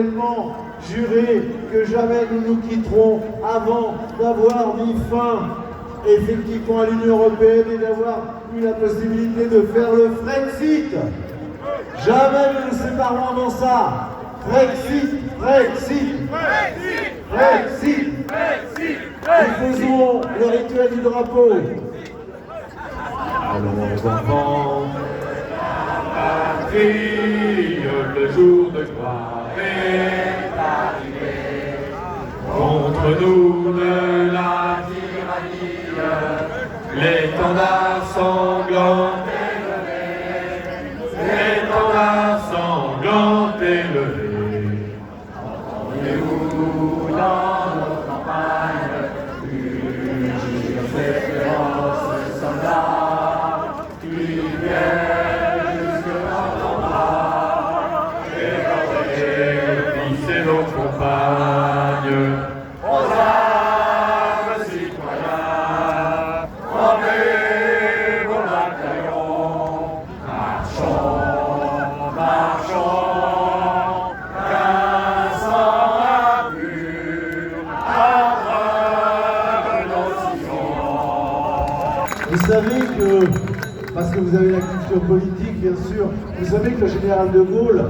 solennellement juré que jamais nous nous quitterons avant d'avoir mis fin effectivement à l'Union européenne et d'avoir eu la possibilité de faire le Frexit. Jamais nous nous séparons avant ça. Frexit, Frexit, Frexit, Frexit, Frexit. Nous faisons le rituel du drapeau. Allons enfants, patrie, le jour de gloire est arrivé. Contre nous de la tyrannie, l'étendard sanglant est levé. L'étendard sanglant est levé. Entendez-vous dans nos campagnes une espérance soldats qui viennent jusque dans nos bras et glisser nos compagnes aux armes citoyens. Formez vos bataillons, marchons, marchons, qu'un sang impur abreuve nos sillons. vous savez que, parce que vous avez la culture politique bien sûr, vous savez que le général de Gaulle,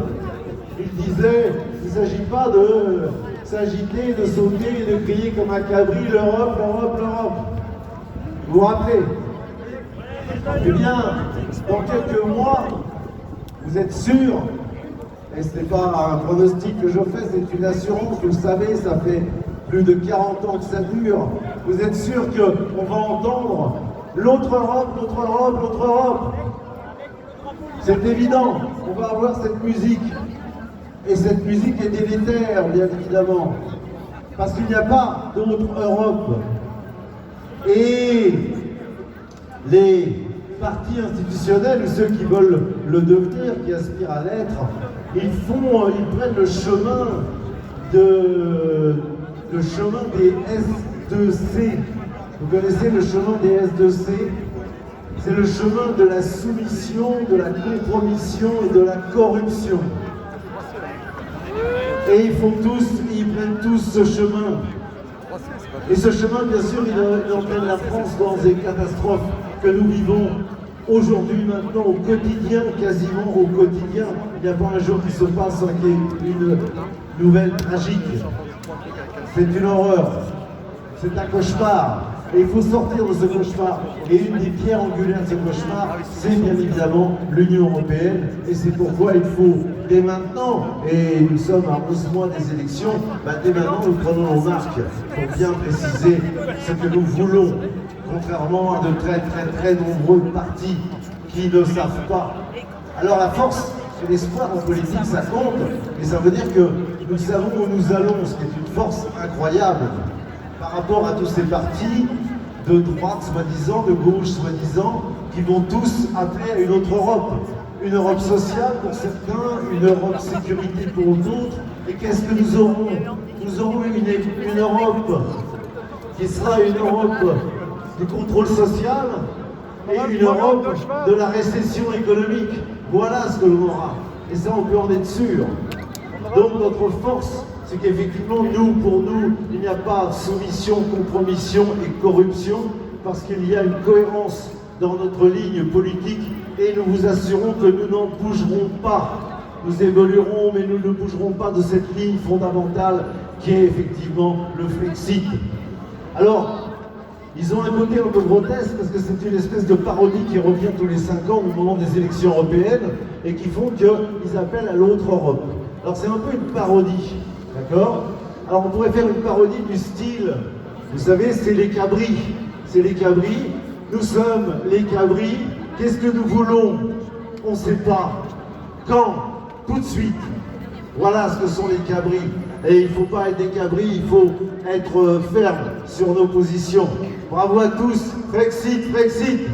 il disait, il ne s'agit pas de s'agiter, de sauter et de crier comme un cabri, l'Europe, l'Europe, l'Europe. Vous vous rappelez? Eh bien, dans quelques mois, vous êtes sûr, et ce n'est pas un pronostic que je fais, c'est une assurance, vous le savez, ça fait plus de 40 ans que ça dure, vous êtes sûr qu'on va entendre l'autre Europe, l'autre Europe, l'autre Europe. C'est évident, on va avoir cette musique. Et cette musique est délétère, bien évidemment. Parce qu'il n'y a pas d'autre Europe. Et les partis institutionnels, ou ceux qui veulent le devenir, qui aspirent à l'être, ils prennent le chemin des S2C. Vous connaissez le chemin des S2C? C'est le chemin de la soumission, de la compromission et de la corruption. Et ils prennent tous ce chemin. Et ce chemin, bien sûr, il entraîne la France dans des catastrophes que nous vivons aujourd'hui, maintenant, au quotidien, quasiment au quotidien. Il n'y a pas un jour qui se passe sans qu'il y ait une nouvelle tragique. C'est une horreur. C'est un cauchemar. Et il faut sortir de ce cauchemar. Et une des pierres angulaires de ce cauchemar, c'est bien évidemment l'Union européenne. Et c'est pourquoi il faut, dès maintenant, et nous sommes à 11 mois des élections, dès maintenant nous prenons nos marques pour bien préciser ce que nous voulons, contrairement à de très très nombreux partis qui ne savent pas. Alors la force et l'espoir en politique, ça compte, et ça veut dire que nous savons où nous allons, ce qui est une force incroyable par rapport à tous ces partis de droite soi-disant, de gauche soi-disant, qui vont tous appeler à une autre Europe. Une Europe sociale pour certains, une Europe sécurité pour d'autres. Et qu'est-ce que nous aurons? Nous aurons une Europe qui sera une Europe du contrôle social et une Europe de la récession économique. Voilà ce que l'on aura. Et ça, on peut en être sûr. Donc notre force, c'est qu'effectivement, pour nous, il n'y a pas soumission, compromission et corruption, parce qu'il y a une cohérence dans notre ligne politique, et nous vous assurons que nous n'en bougerons pas. Nous évoluerons, mais nous ne bougerons pas de cette ligne fondamentale qui est effectivement le Frexit. Alors, ils ont un côté un peu grotesque, parce que c'est une espèce de parodie qui revient tous les 5 ans au moment des élections européennes, et qui font qu'ils appellent à l'autre Europe. Alors c'est un peu une parodie. D'accord? Alors on pourrait faire une parodie du style, vous savez, c'est les cabris. C'est les cabris. Nous sommes les cabris. Qu'est-ce que nous voulons? On ne sait pas. Quand? Tout de suite. Voilà ce que sont les cabris. Et il ne faut pas être des cabris, il faut être ferme sur nos positions. Bravo à tous. Frexit, Frexit.